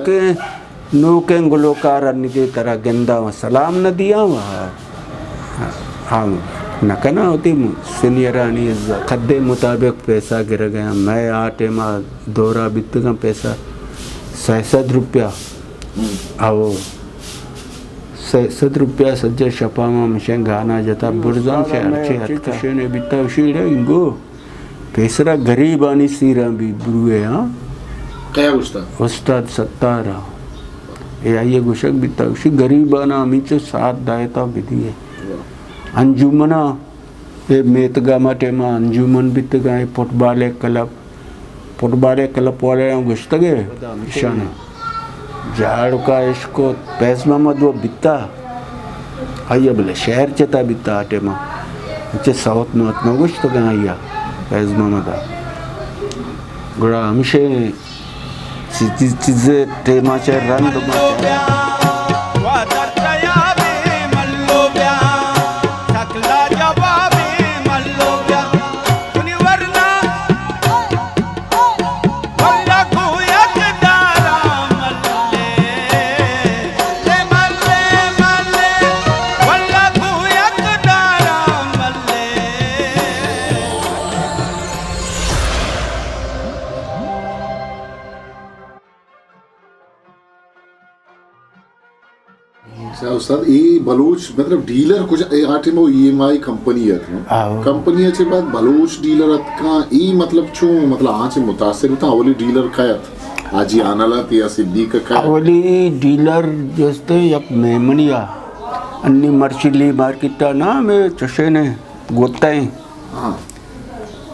के नूके गुलोकार अन्य तरह गेंदा सलाम न दिया हाँ न कहना होती सीनियर आनी खद्दे मुताबिक पैसा गिर गया मैं आटे में दौरा बित का पैसा 67 रुपया आओ 67 रुपया सज्जे छपा में मिशे गाना जता बुरजान से अच्छे हत्कशे ने बिता उसी रे इंगो पेसरा गरीब आनी सीरा भी बुरुए हाँ क्या उस्ताद सत्तारा ये आइए गुशक बिता उसी गरीब आना अमीचे साथ दायता विधि है अंजुमना ये मेतगा मटे में अंजुमन बितगा है फुटबॉल क्लब वाले गुश्तगे शान झाड़ का इसको पैसमा मत वो बिता आइए बोले शहर चता बिता आटे में अच्छे साउथ में उतना गुश्तगा आइया पैसमा मत गुड़ा हमशे चीज़ें टेमा चे रंग उस्ताद ये बलूच मतलब डीलर कुछ आटे में ईएमआई कंपनी है कंपनी अच्छे बाद बलूच डीलर का ई मतलब छो मतलब आज मुतासिर था अवली डीलर का आज ही आनाला तिया सिद्दीक का अवली डीलर जैसे एक मेमनिया अन्नी मर्चिली मार्केट ना मैं चशे ने गोता ही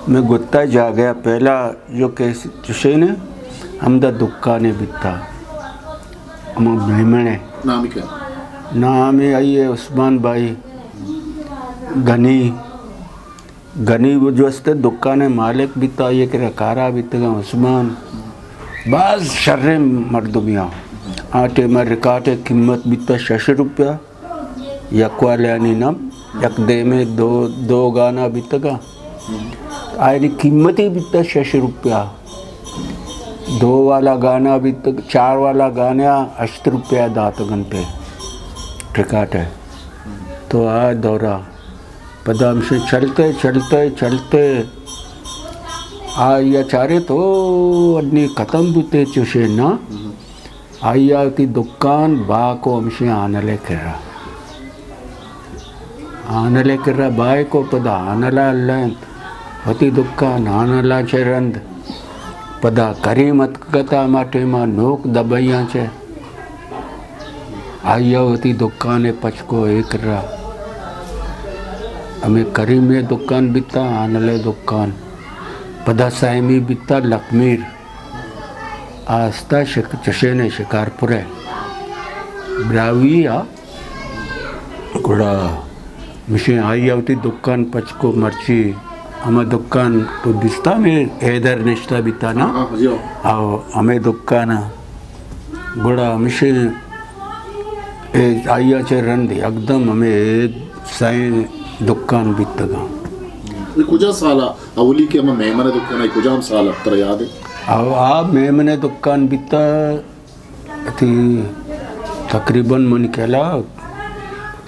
मैं गोता जा गया पहला जो कैसे चशे ने हमदा दुकाने बिता हम मेमने नाम क्या नाम है आइए उस्मान भाई गनी वो जो अस्ते दुकान मालिक बिता ये कि कारा बितगा उस्मान बाज शर्रे मर्दुमिया आटे में रिकाटे कीमत बिता 6 रुपया यकवाले यानी नम यक दे में दो गाना बितगा आयरी कीमत ही बिता 6 रुपया 2 वाला गाना बितगा 4 वाला गाना 8 रुपया दात घंटे ट्रिकाट है तो आ दौरा पदाम से चलते आया चारे तो अन्नी ख़त्म बुते चुशे ना आया की दुकान बा को हमसे आनले कर बाय को पदा आनला लंत होती दुकान आनला चरंद पदा करी मत कता माटे मा नोक दबाइया छे आया होती दुकान पचको एक रा हमें करी में दुकान बिता आनले दुकान पदा साइमी बिता लकमीर आस्ता चशे ने शिकारपुरे ब्रावी आ गुड़ा मिशे आई होती दुकान पचको मर्ची हमें दुकान तो बिस्ता में हैदर निश्ता बिता ना आओ हमें दुकान गुड़ा मिशे आइया चे रंद एकदम हमें साइन दुकान बितगा ये कुछ साला अवली के हमें मेमने दुकान है कुछ हम साल अब तर याद है अब आप मेमने दुकान बिता थी तकरीबन मन कहला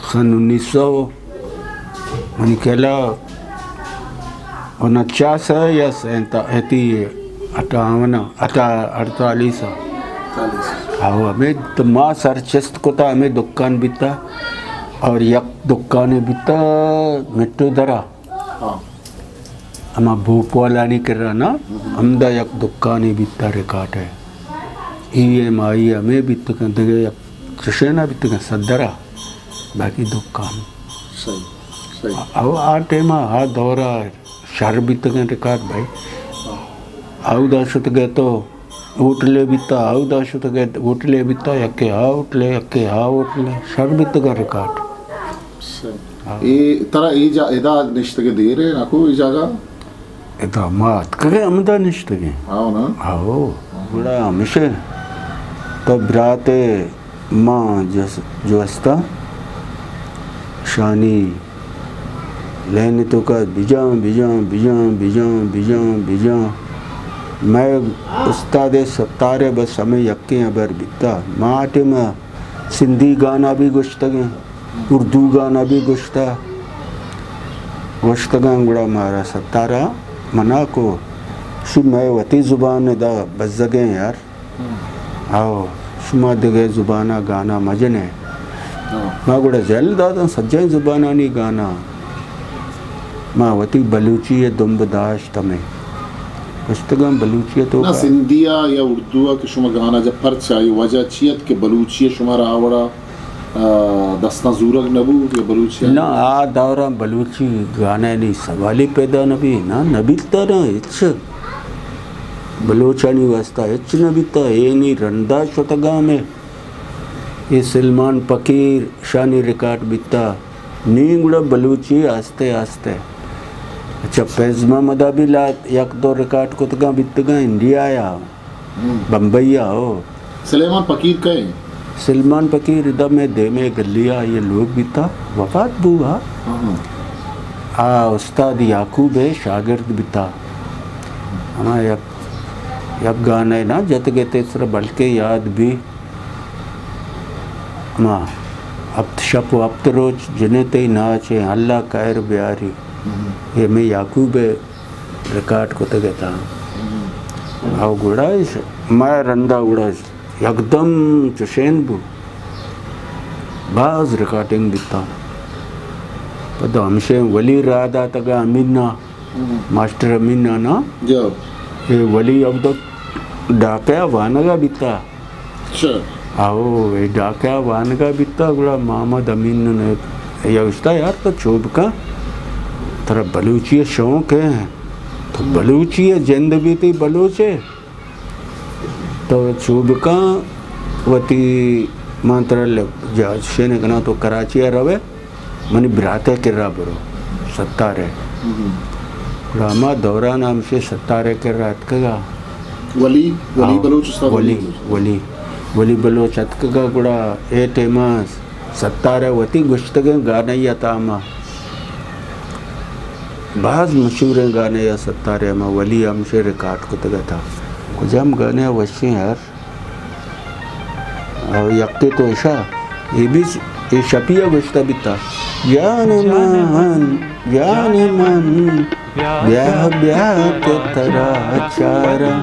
सन 1900 मन कहला 49 या 48 हाँ हमें तो माँ सर चेस्ट को था हमें दुकान बिता और यक दुकान बिता मिट्टू दरा हम भूप वाला नहीं कर रहा ना हमदा यक दुकान बिता रिकाट है ईएमआई हमें बित यक चशेना बित सदरा बाकी दुकान सही अब आ टेम आ दौरा शहर बित रिकाट भाई आउ दाशुत गए तो होटले बिता आउ दाशुत गए होटले बिता यके होटले शहर बित का रिकाट ये तरा ये जा इदा निश्तगे दे रहे नाको ये जगह इदा मात करे हमदा निश्तगे आओ ना आओ बड़ा हमेशा तो ब्राते माँ जो अस्ता शानी लेने तो का बिजा मैं उस्ताद सत्तारे बस हमें यक्के अबर बिता माटे में सिंधी गाना भी गुश्तगे उर्दू गाना भी गुश्तगा गुड़ा मारा सत्तारा मना को शु मैं वती ज़ुबान दा बज़गे यार आओ शुमा दगे ज़ुबाना गाना मजने माँ गुड़ा जल दादा सज्जन ज़ुबाना नहीं गाना माँ वती बलूची है दुम बदाश तमें पुस्तकम बलूचियत ना सिंधिया या उर्दू के शुमा गाना जब फर्क आई वजह चियत के बलूचिया शुमारा आवड़ा दस्ता जूरग नबू या बलूचिया ना आ दौरा बलूची गाने नहीं सवाली पैदा नबी ना नबीता ना इच बलोचानी वास्ता इच नबीता ये नहीं रंदा शतगा में ये सलमान फकीर शानी रिकॉर्ड बिता नी गुड़ा बलूची आस्ते आस्ते अच्छा पैजमा मदा भी ला एक दो रिकॉर्ड को तगा बितगा इंडिया आया बम्बई आओ सलेमान फकीर कहे सलमान फकीर इधर में दे में गलिया ये लोग बिता वफात बुआ आ उस्ताद याकूब है शागिर्द बिता हमारा यक गाना है ना जत के तेसरा बल्कि याद भी माँ अब शप अब तो रोज जिन्हें ते नाचे अल्लाह कैर ब्यारी ये मैं याकूब रिकॉर्ड को तो कहता आओ गुड़ा मैं रंदा गुड़ा एकदम चुशेन बु बाज रिकॉर्डिंग बिता पता हमसे वली राधा तगा अमीना मास्टर अमीना ना ये वली अब तक डाका वानगा बिता आओ ये डाका वानगा बिता गुड़ा मोहम्मद अमीन ने ये उसका यार तो चोब का तेरा बलूची शौक है तो बलूची जिंद भी थी बलूचे तो चूबका वती मात्र जशे ने कहना तो कराची रवे मनी ब्राते किर्रा बरो सत्तारे रामा दौरान हमसे सत्तारे के रात का वली वली बलोच वली बलोच अतका गुड़ा ए टेमास सत्तारे वती गुश्तगे गाना या तामा बाज मशहूर गाने या सत्तारे में वली हमसे रिकॉर्ड को तगा था कुछ हम गाने वैसे यार और यक्ते तो ऐसा ये भी ये शपिया गुश्ता भी था जाने मन ब्याह ब्याह के तरह चारा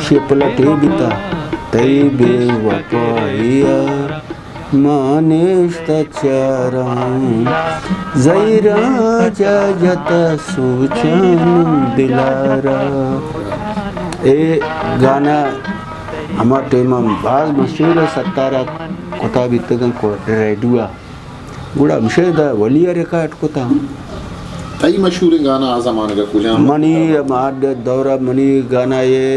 शिपलटे भी था तई बेवफाइया मानेश्तचारा ज़ैरा जत सूचन दिलारा ए गाना हमारे टेम बाज मशहूर है सत्तारा कोता बितगन को रेडुआ गुड़ा मशेदा वलिया रिकॉर्ड कोता तई मशहूर गाना आज़मान का कुछ मनी माद दौरा मनी गाना ये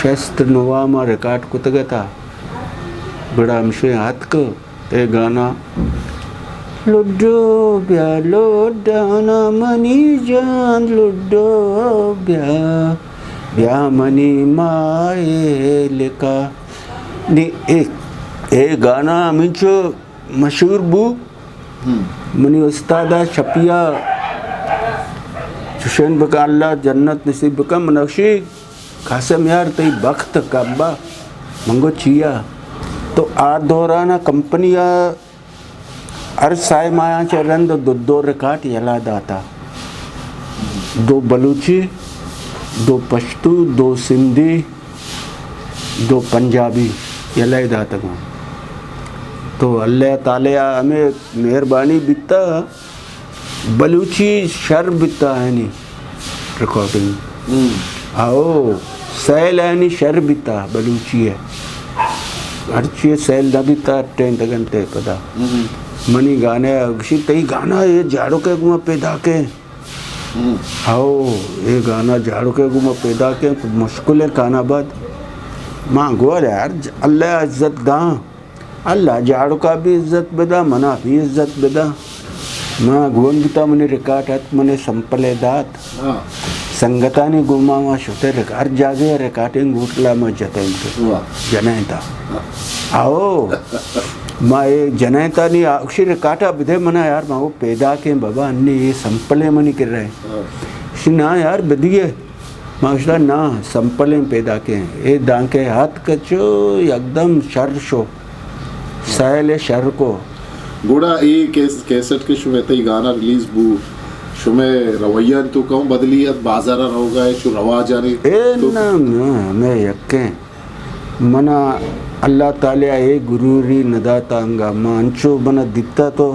शस्त्र नवामा रिकॉर्ड कोता था बड़ा हमसे हाथ को ए गाना लुड्डो ब्या लोडाना मनी जान लुड्डो ब्या मनी माए लिखा नी ए गाना मिंचो मशहूर बु मनी उस्तादा शपिया हुसैन बका अल्लाह जन्नत नसीब बका मनक्षी खासम यार तई वक्त कब्बा मंगो चिया तो आ दौरान कंपनिया हर साय माया चरण दो रिकॉर्ड यला दाता दो बलूची दो पश्तू दो सिंधी दो पंजाबी यला दाता तो अल्लाह ताले हमें मेहरबानी बिता बलूची शर बिता है नी रिकॉर्डिंग आओ सैल है नी शर बिता बलूची है हर चीज सैल दा बिता 10 घंटे पता मनी गाने अक्षी तई गाना ये झाड़ो के गुमा पैदा के आओ ये गाना झाड़ो के गुमा पैदा के मुश्किल है खाना बाद माँ गोर यार अल्लाह इज्जत दा अल्लाह झाड़ो का भी इज्जत बेदा मना भी इज्जत बेदा माँ गोन बिता मने रिकाट हत मने संपले दात संगतानी गुमावा शुते हर जागे रिकाटिंग गुटला में जते जनेता आओ माँ ये जनेता नहीं अक्षर काटा बिधे मना यार माँ वो पैदा के बाबा अन्य ये संपले मनी कर रहे ना यार बदिए मास्टर ना संपलें पैदा के ए दांके हाथ कचो एकदम शर शो सायले शर को गोड़ा ये कैसेट के शुमे ते गाना रिलीज बू शुमे रवैया तो कहूँ बदली अब बाजारा रहोगा है शु रवा जाने ए ना मैं यक्के मना अल्लाह ताला ए गुरुरी नदाता अंगा मांचो मना दिखता तो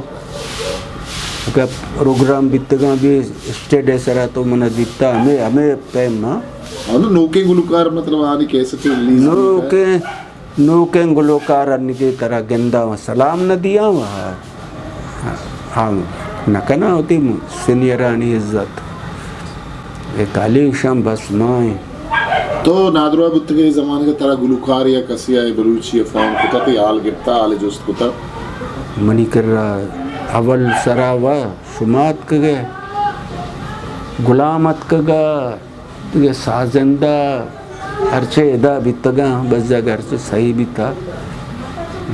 क्या प्रोग्राम बितगा भी स्टेट ऐसा तो मना दिखता हमें पैम ना अनु नोके गुलकार मतलब आनी कैसेट रिलीज नोके गुलकार अन्य की तरह गेंदा सलाम न दिया वहाँ हाँ न कहना होती सीनियरानी इज्जत एक काली शाम बस माए तो नादरा बुद्ध के ज़माने का तरह गुलकार या कसिया बलूची फॉर्म कुता तो याल गिरता आले जोस्त कुता मनी कर रहा अवल सरावा शुमात कगे गुलामत कगा ये साजंदा अर्चे एदा बितगा बस जगह से सही भी था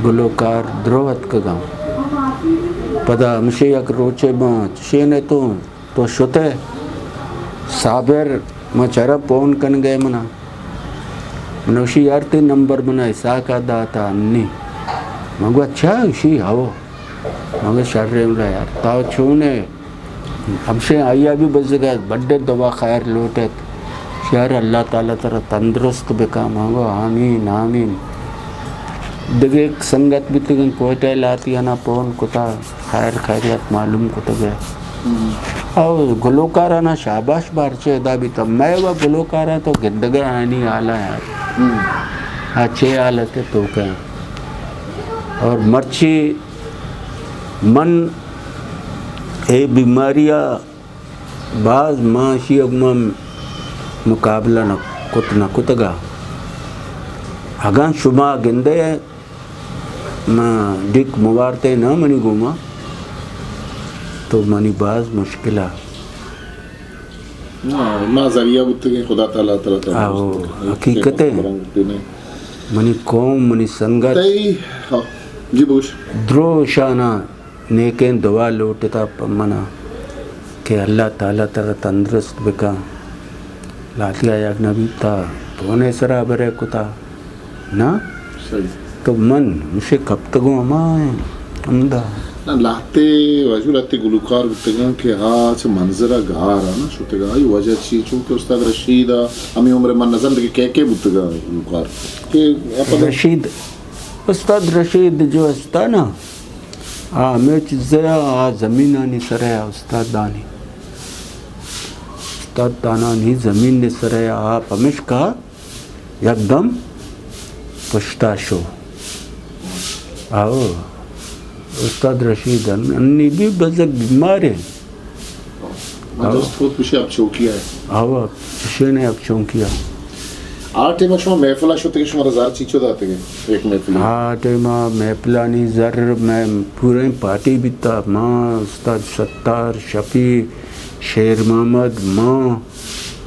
गुलकार द्रोहत कगा पदा हमसे एक रोचे बाँच शेने तो शुते साबर मचरा पौन कन गए मना मनोशी यार ते नंबर मना ऐसा का दाता अन्नी मगो अच्छा उसी आओ मगर शर्रे में यार ताव छूने हमसे आया भी बस जगह बड्डे दवा खैर लोटे यार अल्लाह ताला तरह तंदुरुस्त बेका मांगो आमीन आमीन दगे संगत भी तो कोटे लाती है ना पौन कुता खैर खैरियत मालूम कुता गया और गुलकारा ना शाबाश बारचे दा भी तो मैं वह गुलकारा तो गिद्दगे आनी आला यार अच्छे आलते तो क्या और मर्ची मन ए बीमारियाँ बाज माशी अगम मुकाबला न कुतगा अगां शुमा गिंदे मां डिक मुवारते न मनी गुमा तो मनी बाज मुश्किला मां जरिया बुत के खुदा ताला ताला आओ हकीकत है मनी कौम मनी संगत जी बोश द्रोशाना नेके दुआ लौटता मना के अल्लाह ताला तरह तंदुरुस्त बिका लातिया याग नबी था तो ने सरा बरे कुता ना सही तो मन मुझे कब तक हमारे अमदा ना लाते वजह लाते गुलकार बुतगा के हाँ से मंजरा गार ना शुतेगा ये वजह चीज़ चूँकि उस्ताद रशीदा हमें उम्र मन नजर लगे के बुतगा गुलकार के रशीद उस्ताद रशीद जो अस्ता ना हाँ मैं चीज़ें आ ज़मीन आनी सराया उस्ताद दानी उस्ताद दाना नहीं ज़मीन ने सराया आप हमेश का एकदम पुश्ता शो आओ उस्ताद रशीद अन्नी भी बज़क बीमार है दोस्त बहुत पीछे अब चौकिया है आओ पीछे ने अब चौकिया आटे में शो महफिला शो तक शो हजार चीज़ों दाते हैं एक महफिल आटे में महफिला नहीं जर मैं पूरे पार्टी भी था माँ उस्ताद सत्तार शफी शेर मोहम्मद माँ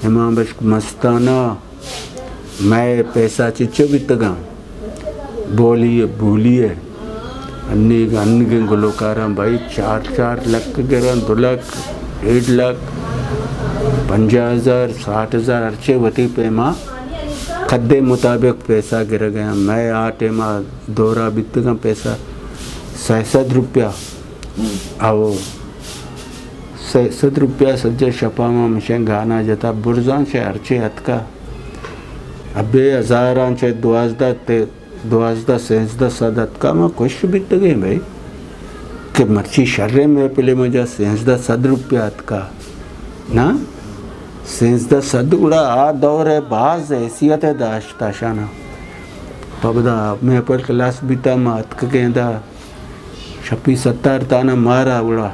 इमाम बश्क मस्ताना मैं पैसा चिच्चो भी तगा बोलिए भूलिए अन्नी के गुलकारा भाई 4 लाख गिरा 2 लाख 1.5 लाख 50,000 60,000 अर्चे वती पे माँ खद्दे मुताबिक पैसा गिर गया मैं आटे माँ दौरा बित का पैसा 67 रुपया आओ 67 रुपया सज्जे शपा में मुझे गाना जता बुरजान से अर्चे हथ का अबे हज़ारां चे 12 सेंसदा सदत का मैं कुछ बीत गए भाई कि मर्ची शर्रे में पहले मुझे सेंसदा 100 रुपया का ना सेंसदा 100 उड़ा आ दौर है बाज हैसियत है दाश्ता शाना पबदा मैं पर क्लास बीता मात के कहता शपी 70 ताना मारा उड़ा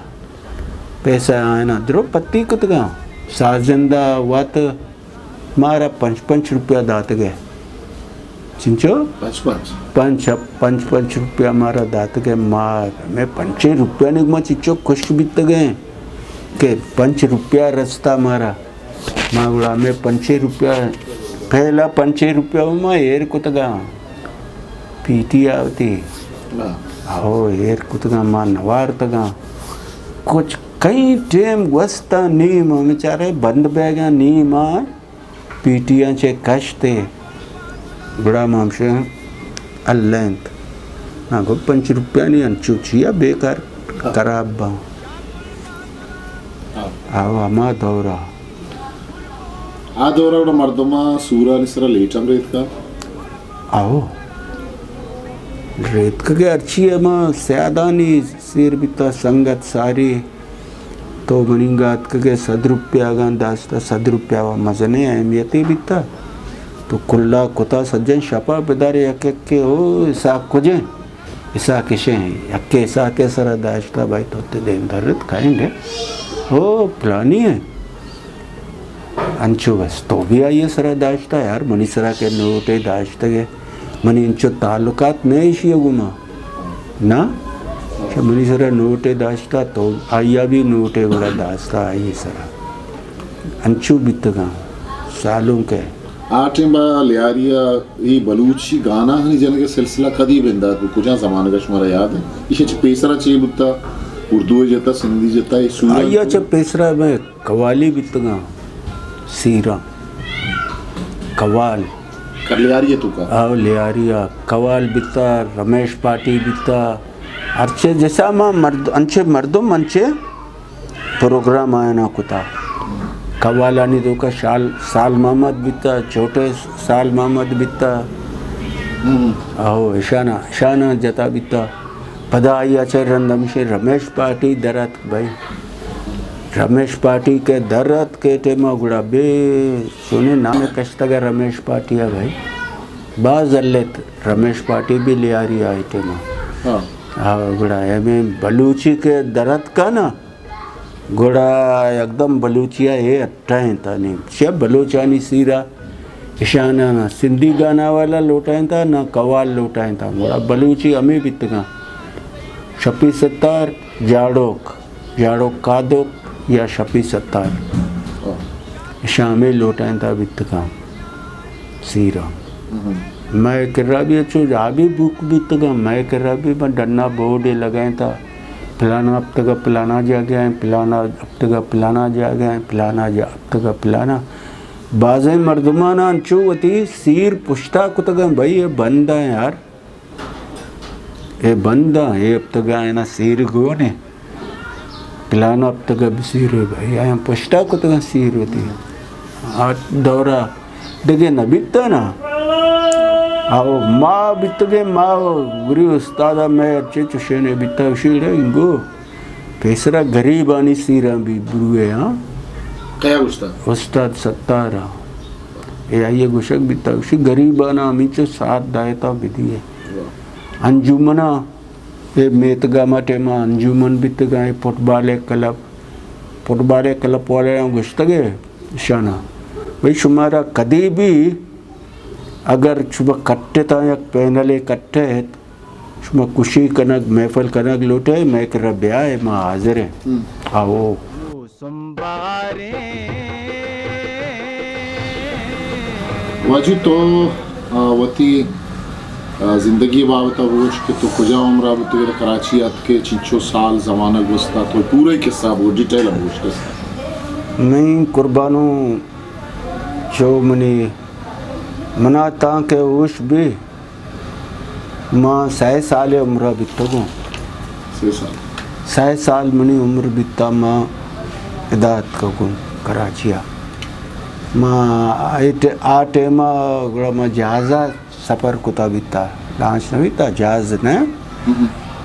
पैसा आए ना द्रो पत्ती कुत गा साजंदा वात मारा 5 रुपया दात गए चिंचो 5 रुपया मारा दात गए मार मैं 5 रुपया नहीं मैं चिंचो खुश बीत गए के 5 रुपया रास्ता मारा माँ उड़ा मैं 5 रुपया पहला 5 रुपया माँ एर कुतगा पीटी आवती आओ एर कुतगा माँ नवार तगा कुछ कई टेम वस्ता नी माँ बेचारे बंद बैगा नी माँ पीटीयांचे कष्टे बड़ा मामशे अल्लेंत नागो ₹5 अंचुचिया बेकार खराब बा आओ अमा दौरा आ दौरा కూడా మర్దమా సూరాని సర లేటం రేట్ का आओ रेत के अच्छी है माँ स्यादानी सिर बिता संगत सारी तो मनिंगात के ₹100 दास्ता ₹100 मजने अहमियती बिता तो कुल्ला कुता सज्जन शपा बेदारे के ओ ऐसा कुजे ऐसा किसे यक्के ऐसा के सरा दास्ता भाई तो दिन दर्द खाएंगे ओ प्लानी है अंचो बस तो भी आइए सरा दास्ता यार मनी सरा के नोटे दास्ता के मनी इंचो तालुकात नहीं शिया गुमा ना मनी सरा नोटे दास्ता तो आइया भी नोटे बड़ा दास्ता आइए सरा अंचो बितगा सालों के आटिंबा लियारिया ये बलूची गाना हनी जन के सिलसिला कदी बिंदा तो कुछ जमाने का शुमारा याद है इसे पेसरा चाहिए बुत्ता उर्दू जता सिंधी जता ये सूरा आइया च पेसरा में कवाली बितगा सीरा कवाल कर लियारिया तू का आओ लियारिया कवाल बिता रमेश पाटी बिता अर्चे जैसा माँ मर्द अंचे मर्दों मंचे प्रोग्राम आया ना कुता कवालानी दो का साल मोहम्मद बिता छोटे साल मोहम्मद बिता आओ ईशाना जता बिता पदा आया चे रंदम से रमेश पाटी दरत भाई रमेश पाटी के दरत के टेमा गुड़ा बे सुने नाम कश्ता का रमेश पाटी है भाई बाज अल्लेत रमेश पाटी भी ले आ रही है टेमा हाँ गुड़ा में बलूची के दरत का ना गुड़ा एकदम बलूचिया है अट्ठाएं था नहीं शब बलूचानी सीरा ईशाना ना सिंधी गाना वाला लोटाएं था ना कवाल लोटाएं था गुड़ा बलूची अमी बितगा शपी सत्तार जाड़ोक कादोक या शपी सत्तार शामे लोटाएं था बितगा सीरा मैं किर्रा भी अच्छो जा भी बुक बितगा मैं किर्रा भी मैं डन्ना बोर्डे लगाए था पिलाना अब तक पिलाना जा गया है पिलाना अब तक पिलाना जा गया है पिलाना जा अब तक पिलाना बाज़े मर्दमाना अंचुवती सीर पुश्ता कुतग भाई ये बंद है यार ये बंद है अब तक आए ना सीर गो ने पिलाना अब तक सीर है भाई आया पुश्ता कुतग सीर होती हाथ दौरा देखे न बिता ना आओ माँ बितगे माँ गुरी उस्तादा मैं अच्छे चुशे ने बिता उशीरे इंगो पेसरा गरीब आनी सीरा भी बुरुए हाँ क्या उस्ताद सत्तारा ये आइए गुशक बिता उसी गरीब आना अमीचो साथ दायता बिदी है अंजुमना ये मेतगा माटे माँ अंजुमन बितगा ये फुटबाले क्लब वाले गुश्तगे शाना भाई शुमारा कदी भी अगर सुबह कट्टे था या पैनले कट्टे है सुबह खुशी कनक महफल कनक लोटे मैं कर ब्याह है माँ हाजिर है आओ वाजू तो वती जिंदगी बाबता बोझ के तो कुजा उम्र बुते कराची आत के 6 साल जमाना गुस्ता तो पूरा किस्सा वो डिटेल बोझ के नहीं कुर्बानो जो मनी मना के उस भी माँ 100 साल उम्र बितगो 100 साल मनी उम्र बिता माँ इदात को कराचिया माँ आटे माँ जहाज़ा सफ़र कुता बिता लांच न बिता जहाज़ न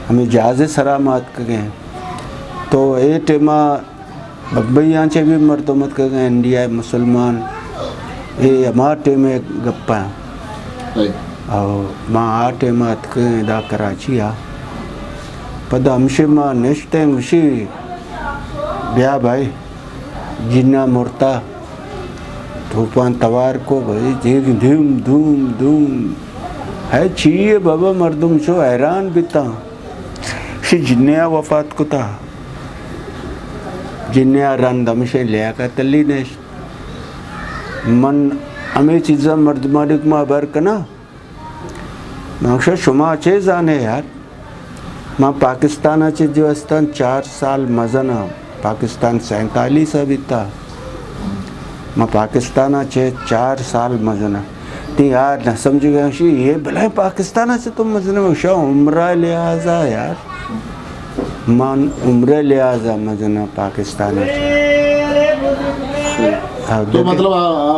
हमें जहाज़ सरामत के तो ये टेमा बब्बैया चे भी मरतमत के इंडिया मुसलमान ये हमारे में गप्पा और माँ आटे मत के दा कराची आ पदा हमसे माँ नेश्ते उसी ब्याह भाई जिन्ना मुर्ता तूफान तवार को भाई जीग धूम धूम धूम है चाहिए बाबा मर्दुम जो हैरान बिता शी जिन्या वफात को था जिन्या रंदम से लिया का तली ने मन हमें चीज़ा मर्द मालिक माँ बर कना मांगशा शुमा चे जाने यार माँ पाकिस्तान चे जो अस्तान 4 साल मज़ना पाकिस्तान 47 बिता मैं पाकिस्तानाचे 4 साल मजना ती यार न समझ गया शी ये भले पाकिस्तानाचे तो मजना उशा उम्र लिहाजा यार मान उम्र लिहाजा मजना पाकिस्तानाचे तो मतलब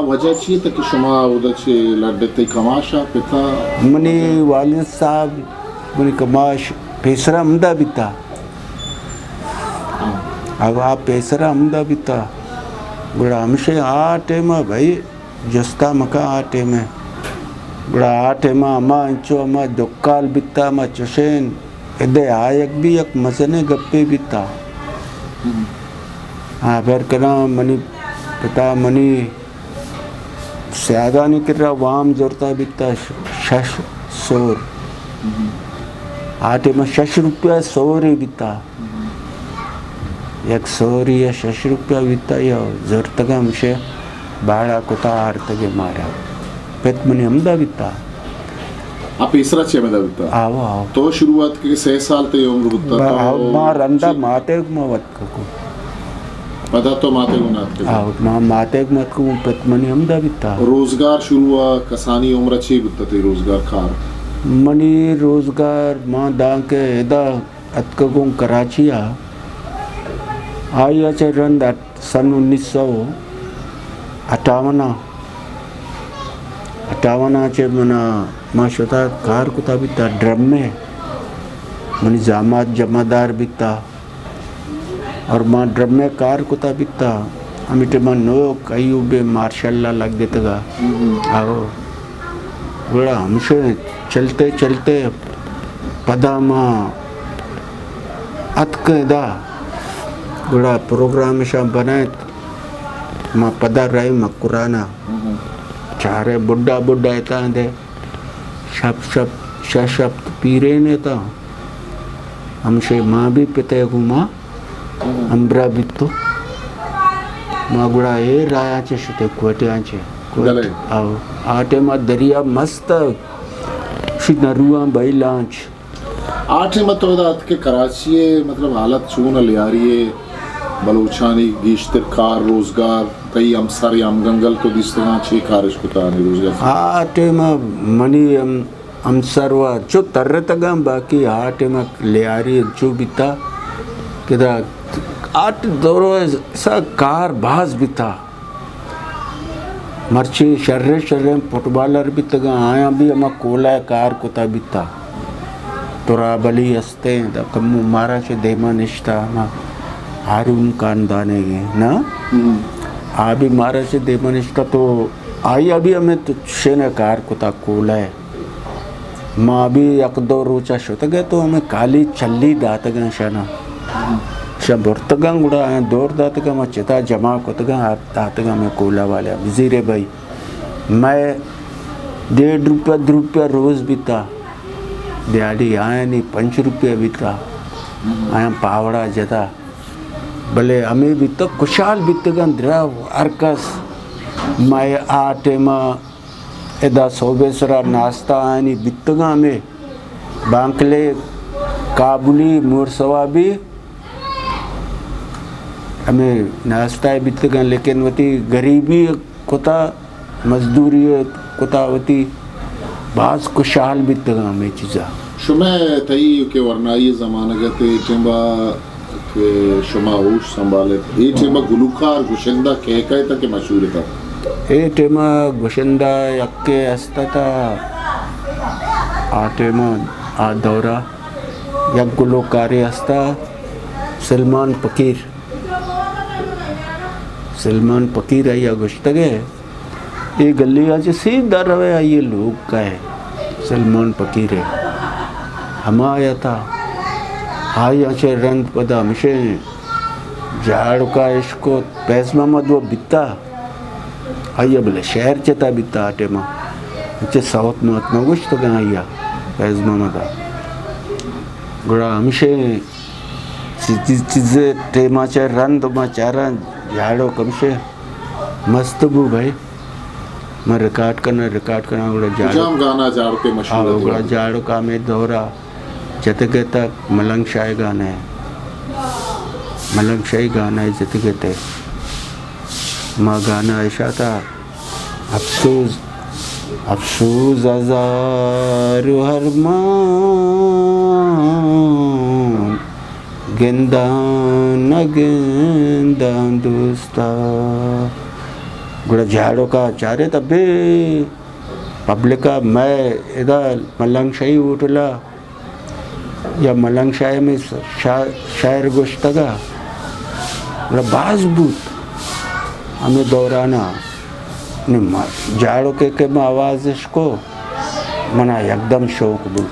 वजह छी तो कि शुमा उधर से लड़ते कमाशा पिता मनी वालिद साहब मनी कमाश पेसरा अमदा बिता अब आप पेसरा अमदा बिता गुड़ा हमसे आ टेम भाई जस्ता मका आ टेम गुड़ा आ टेम अमा इंचो अमा दुक्काल बिता अमा चुशेन इधे आयक भी एक मजने गप्पे बिता हाँ फिर कना मनी पिता मनी स्यादा नहीं कर रहा वाम जोरता बिता शश सोर आटे में 6 रुपया 100 रे बिता 100 या 6 रुपया बिता या जोरतगा हमसे बाड़ा कुता आरतगे मारा पेट मनी हमदा बिता आप इसरा छे में बिता आओ आओ तो शुरुआत के 6 साल ते उम्र बिता तो मार अंदा माते मत को पता तो माते गुनात के आओ मां माते मत को पेट मनी हमदा बिता रोजगार शुरू हुआ कसानी उम्र छे बिता ते रोजगार खार मनी रोजगार मां दां के एदा अतकगों कराचिया आया चे रंद सन 1958 चे मना मां शता कार कुता बिता ड्रम में मनी जामात जमादार बिता और मां ड्रम में कार कुता बिता अमिटे मां नो कयूबे मार्शल्ला लग देतगा आओ बड़ा हमसे चलते चलते पदामा अतकदा बड़ा प्रोग्राम शा बनाए मां पदा राई मकुराना चारे बुड्ढा बुड्ढा इता दे शब पीरे ने था हमसे माँ भी पिते घुमा अम्बरा बितो माँ गुड़ा ये राया चे शुते कोटे आंचे आओ आटे माँ दरिया मस्त नरुआ भाई लांच आठे मत तो दात के कराची मतलब हालत चून लियारी है बलूचानी गिश्तर कार रोजगार कई अमसर या अमगंगल तो दिस तरह छे कारश कुता ने रोजगार आटे में मनी अमसर वा जो तरह तगा बाकी आटे में लियारी जो बिता किधर आठ दौरो सा कार बाज बिता मर्ची शर्रे फुटबॉलर भी तगा आया भी अमा कोला कार कुता बिता तोरा बली हस्ते कम्मू मारा से देमा निष्ठा मा हारून कानदाने गे ना आ भी मारा से देमा निष्ठा तो आई अभी हमें तो शेने कार कुता कोला है माँ भी एक दो रोचा शोत गए तो हमें काली चल्ली दात गए शना बुर्तगा गुड़ा दौड़ दातगा मैं चिता जमा कुतगा दातगा मैं कोला वाले वजीरे भाई मैं 1.5 रुपया रोज बिता दिहाड़ी आया नहीं 5 रुपया बिता आया पावड़ा जता भले हमें भी तो खुशहाल बितगा द्रव अर्कस मैं आटे में एदा सोबेसरा नाश्ता आया नहीं बितगा में बांकले काबुली मुरसवा भी हमें नाश्ता बितगा लेकिन वती गरीबी कोता मजदूरी कोतावती बास खुशहाल बितगा में चीज़ा शुमे तई के वरना ये ज़माना गते टेंबा के शुमा होश संभाले ये टेंबा गुलूकार गुशिंदा कह तक मशहूर था ये टेमा गुशिंदा यक्के अस्ता था आ टेमा आ दौरा यक गुलूकारे अस्ता सलमान फकीर आइया गुश्तगे ये गली आज सीधा रवे आइए लोग का है सलमान फकीर है हम आया था आई अच्छे रंग पदा हमेशे झाड़ का इसको पैस मोहम्मद वो बिता आइया बोले शहर चता बिता आटे माँ अच्छे साउथ में उतना कुछ तो क्या आइया पैस मोहम्मद गुड़ा हमेशे चीज़ें टेमा चे रंग तो चारा झाड़ो कमशे मस्त बू भाई मैं रिकॉर्ड करना गुड़ा जाम गाना झाड़ के मशहूर गुड़ा झाड़ो का में दौरा जतके तक मलंग शाही गाना है जतके ते माँ गाना ऐसा था, अफसोस अफसोस हजारो हरमान, गेंदा न गेंदा दोस्ता. गुड़ा झाड़ों का चारे तबे पब्लिक का मैं इधर मलंग शाही उठला या मलंग शाही में शायर गोश्त का गुड़ा बाजबूत हमें दौराना झाड़ों के में आवाज़ इसको मना एकदम शौक बू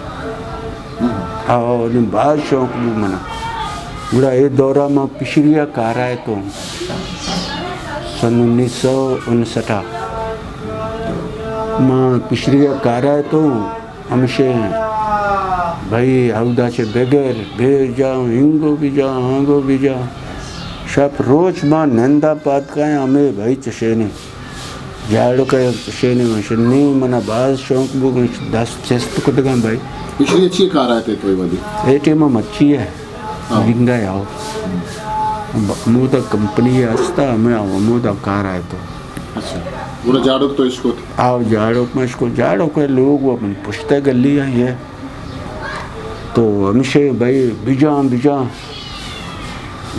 और बहुत शौक बू मना गुड़ा ये दौरा में पिछड़िया कार आए तो सन 1959 मां पिछड़िया कार आए तो हमसे भाई हवदा से बगैर भेज जाओ हिंगो भी जा हांगो भी जा सब रोज मां नंदा पात का हमें भाई चशेने झाड़ो का चशेने मशनी मना बाज शौक बू 10 चेस्ट को दगा भाई पिछली अच्छी कार आए थे कोई वाली एटी में मच्छी है विंगा आओ मुदा कंपनी आस्ता हमें आओ मुदा कार आए तो अच्छा पूरा झाड़ो तो इसको आओ झाड़ो में इसको झाड़ो के लोग वो अपन पुश्ते गली है तो हमेशा भाई बिजा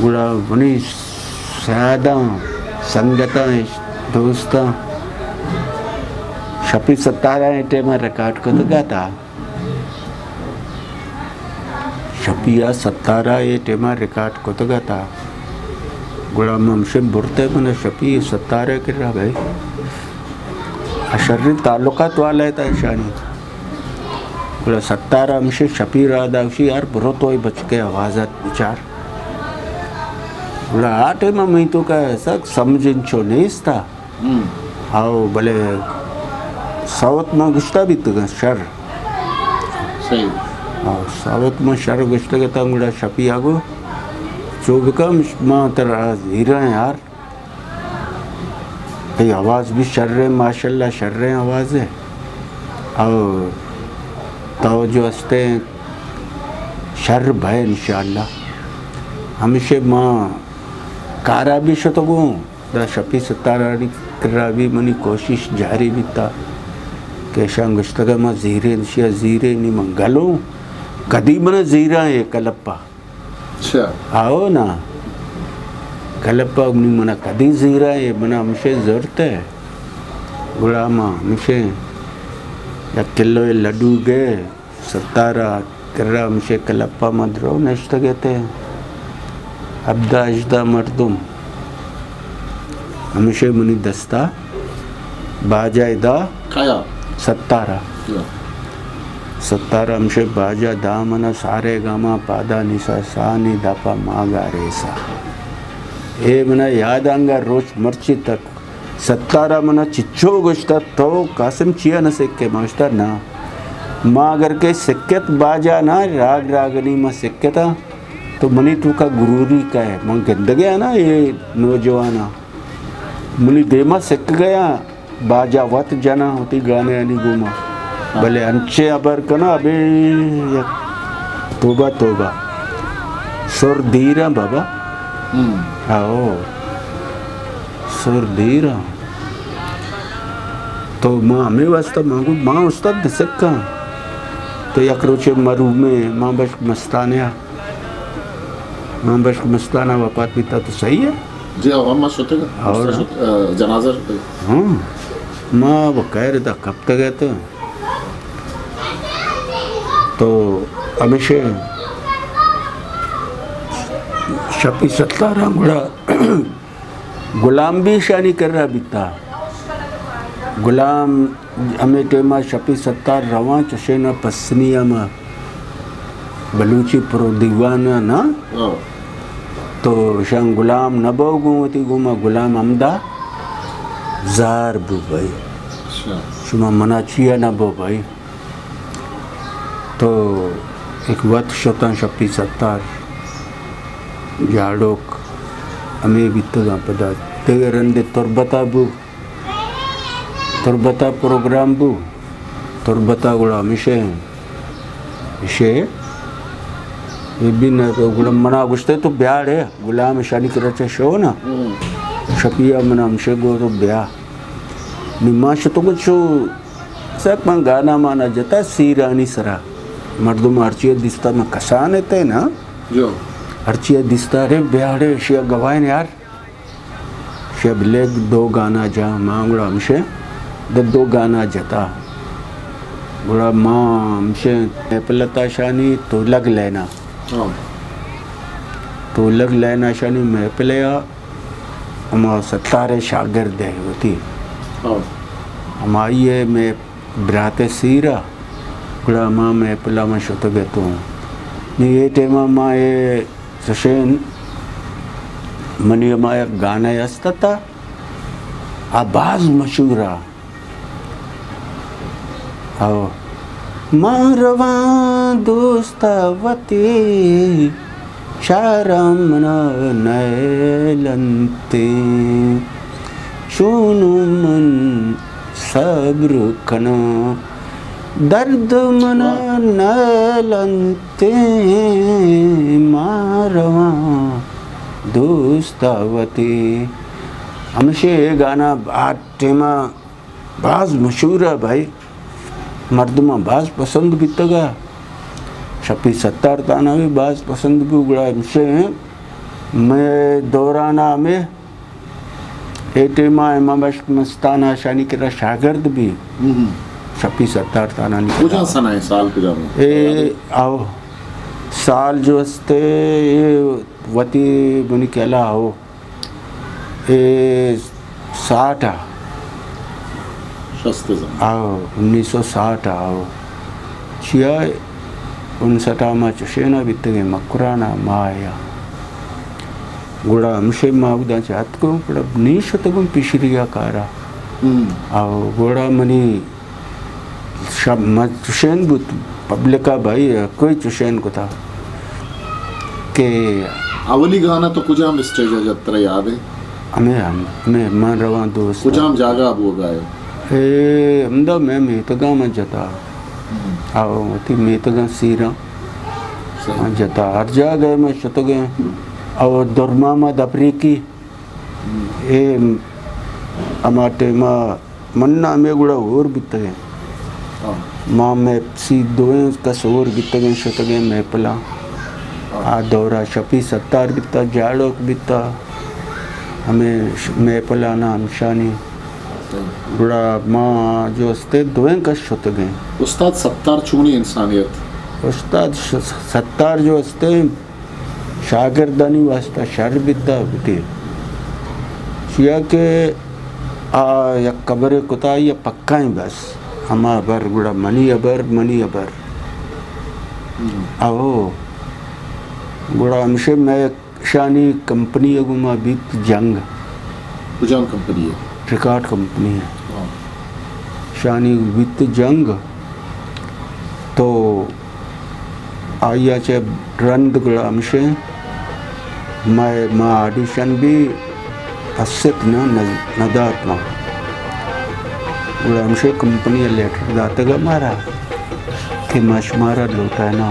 गुड़ा बनी सादा संगता दोस्ता शपी 17 टेम रिकॉर्ड कर गाता शपिया 17 टेम रिकॉर्ड कर गाता गुड़ा हमसे बुरते मैंने शपी 17 कर रहा भाई अशर्री ताल्लुकात वाला है था ईशानी गुड़ा 17 हमसे शपी रहा दावशी यार बुरो तो ही बच के आवाज़ात विचार गुड़ा 8 में तो का ऐसा समझिन छो नहीं था आओ भले सावत में गुस्ता भी तो शर सही और सावत में शर गुस्ता के था गुड़ा शपी आगो चौबका माँ तेरा हीरा है यार भाई आवाज़ भी शर रहे माशाल्लाह शर रहे आवाज़ है और तो जो हंसते शर भय इंशाल्लाह हमेशा माँ कारा भी शतो गो दा शपी 17 करा भी मनी कोशिश जारी भी था कैसा गुस्तगा माँ जीरे नहीं मंगलो कदी मना जीरा है कलप्पा अच्छा आओ ना कलप्पा नहीं मना कदी जीरा है मना हमसे जरूरत है गुड़ा माँ हमसे या किलो लड्डू गए 17 करा हमसे कलप्पा मदरो नश्त गए थे अब्दा अजदा मर्दुम हमेशा मुनी दस्ता बाजायदा खाया 17 हमसे बाजा दामना सारे गामा पादा निसा सा नि दापा मागा रेसा ए मना याद आंगा रोज मर्ची तक 17 मना चिच्चो गुश्ता तो कासिम चिया न सिक्के मस्ता ना माँ अगर के सिक्कत बाजा ना राग रागनी में सिक्कता तो मनी तू का गुरूरी का है मैं गंद गया ना ये नौजवाना मुनी देमा सिक गया बाजा वत जाना होती गाने आनी गुमा भले अंचे अबर कना अबे तोबा तोबा सुर धीरा बाबा आओ सुर धीरा तो माँ हमें वास्ता मांगू माँ उस्ताद दिसक्का तो यकरोचे मरू में माँ बश मस्ताना वफात भी था तो सही है जी हाँ माँ सोतेगा और जनाजा हाँ माँ वो कह रहे था कब तक गए तो हमेशा शपी 17 गुड़ा गुलाम भी शानी कर रहा बीता गुलाम हमें टेमा शपी 17 रवा चशेना पसनिया में बलूची प्रो दीवाना ना तो शंग गुलाम नबो गुमती गुमा गुलाम अमदा जार बु भाई शुमा मनाचिया नबो भाई तो एक वत शोता शपी 17 जाड़ोक हमें बीतगा पदा तेरे रंदे तुरबता प्रोग्राम बु तुरबता गुड़ा हमेशा ये भी ना तो गुलाम मना गुस्ते तो ब्याड़ है गुलाम शानी के रचे शो ना शपिया मन हमसे गो तो ब्या निमाश तो कुछ सक मन गाना माना जता सीरानी सरा मर्दम अर्चिया दिस्ता में कसान है ना जो अर्चिया दिस्ता रे ब्याड़े शिया गवाए यार शब लेग 2 गाना जा मांगड़ा हमसे 2 गाना जता बड़ा माँ हमसे पलता शानी तो लग लेना हाँ तो लग लेना शानी मैं पलया हम 17 शागिर्द होती हाँ हम आइए मैं ब्राते सीरा बड़ा माँ मैं पला में शुत गए तो नहीं ये टेमा माँ ये सशेन मनी माया गाना यास्ता था आवाज मशहूर आओ मारवा दोस्तावती शारम नैलंते सुनु मन सब्र कना दर्द मन नैलंते मारवा दोस्तावती हमसे ये गाना बात टेमा बाज मशहूर है भाई मर्दमा बाज पसंद भी तगा शपी 70 ताना भी बाज पसंद भी उगड़ा हमसे मैं दौराना में ए टेमा इमाम मस्ताना शानी के शागिर्द भी शपी 70 ताना कुछ सना है साल के जानो ए आओ साल जो हस्ते ये वती बुनी कहला हो ए 60 सस्ते जन आओ 1960 आओ छिया 59 में चुशेना बितगे मकुराना माया गुड़ा हमसे माउदा चाहत को बड़ा निशतगम पिशरिया कारा आओ गोड़ा मनी शब चुशेन बुत पब्लिका भाई कोई चुशेन को था के अवली गाना तो कुछ हम स्टेज जत्रा याद है हमें मान रवा दोस्त कुछ हम जागा अब वो गाए ए हमदा मैं मेतगा में जता आओ थी मेतगा सीरा जता हर जा गए मैं शत गए और दुर्मा में दपरी की ए अमाटे मा मन्ना में गुड़ा और बीत गए माँ में सी दोएं का सोर बीत गए शत गए मैं पला आ दौरा शपी 70 बीता जाड़ोक बीता हमें मैं पला ना हमशानी बड़ा माँ जो हस्ते दोएं का शत गए उस्ताद 70 चुनी इंसानियत उस्ताद 70 जो हस्ते शागिर्दानी वास्ता शर बीता बीते शिया के आ या कब्र कुता या पक्का ही बस हमा अबर गुड़ा मनी अबर आओ गुड़ा हमसे मैं शानी कंपनी है गुमा बीत जंग कुजान कंपनी है रिकॉर्ड कंपनी है शानी बीत जंग तो आया चे रंद गुड़ा हमसे मैं ऑडिशन भी अस्सित ना नदात ना गुड़ा हमसे कंपनी लेटर दाते का मारा कि मशमारा लोटा है ना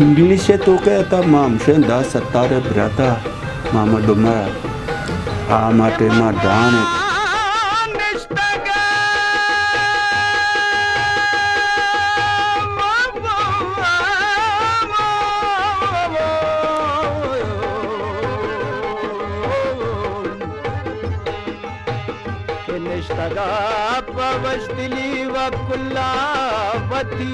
इंग्लिश से तो कहता माम से 17 बिराता मामा डुमरा आ माटे मा डान निष्ठगा पवस्तिली व कुल्लावती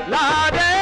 लाडे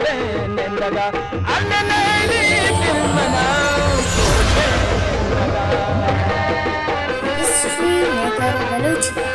देने लगा, अरे नैली दिल मना को देने लगा। History maker बलूचिया।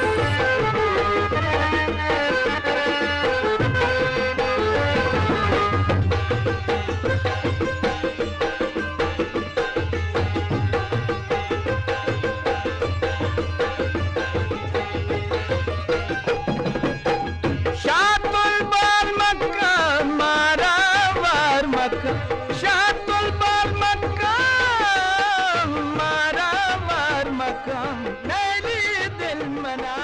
शातुल बाल मक्का मारा वार मक्का, शातुल बाल मक्का मारा वार मक्का, नैली दिल मना